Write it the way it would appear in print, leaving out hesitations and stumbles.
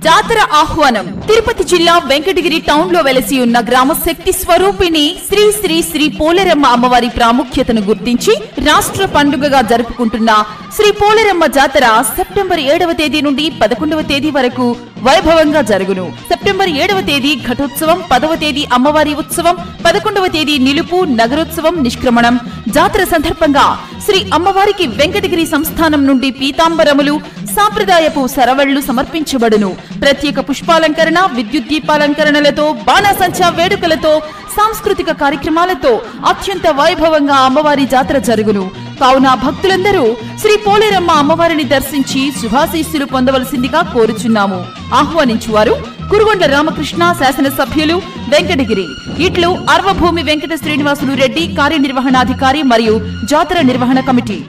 జాతర ఆహ్వానం. తిరుపతి జిల్లా వెంకటగిరి టౌన్ లో వెలసి ఉన్న గ్రామ శక్తి స్వరూపిణి శ్రీ శ్రీ శ్రీ పోలేరమ్మ అమ్మవారి ప్రాముఖ్యతను గుర్తించి రాష్ట్ర పండుగగా జరుపుకుంటున్న శ్రీ పోలేరమ్మ జాతర సెప్టెంబర్ 7వ తేదీ నుండి 11వ తేదీ వరకు వైభవంగా జరుగును. సెప్టెంబర్ 7వ తేదీ ఘటోత్సవం, 10వ తేదీ అమ్మవారి ఉత్సవం, 11వ తేదీ నిలుపు, నగరోత్సవం, నిష్క్రమణం. జాతర సందర్భంగా శ్రీ అమ్మవారికి వెంకటగిరి సంస్థానం నుండి పీతాంబరములు, సాంప్రదాయపు సరవళ్లు సమర్పించబడును. ప్రత్యేక పుష్పాలంకరణ, విద్యుత్ దీపాలంకరణలతో, బాణాసంచా వేడుకలతో, సాంస్కృతిక కార్యక్రమాలతో అత్యంత వైభవంగా అమ్మవారి జాతర జరుగును. కావున భక్తులందరూ శ్రీ పోలేరమ్మ అమ్మవారిని దర్శించి శుభాశీస్సులు పొందవలసిందిగా కోరుచున్నాము. ఆహ్వానించువారు కురుగొండ్ల రామకృష్ణ, శాసనసభ్యులు, వెంకటగిరి. ఇట్లు అర్వభూమి వెంకట శ్రీనివాసులు రెడ్డి, కార్యనిర్వహణాధికారి మరియు జాతర నిర్వహణ కమిటీ.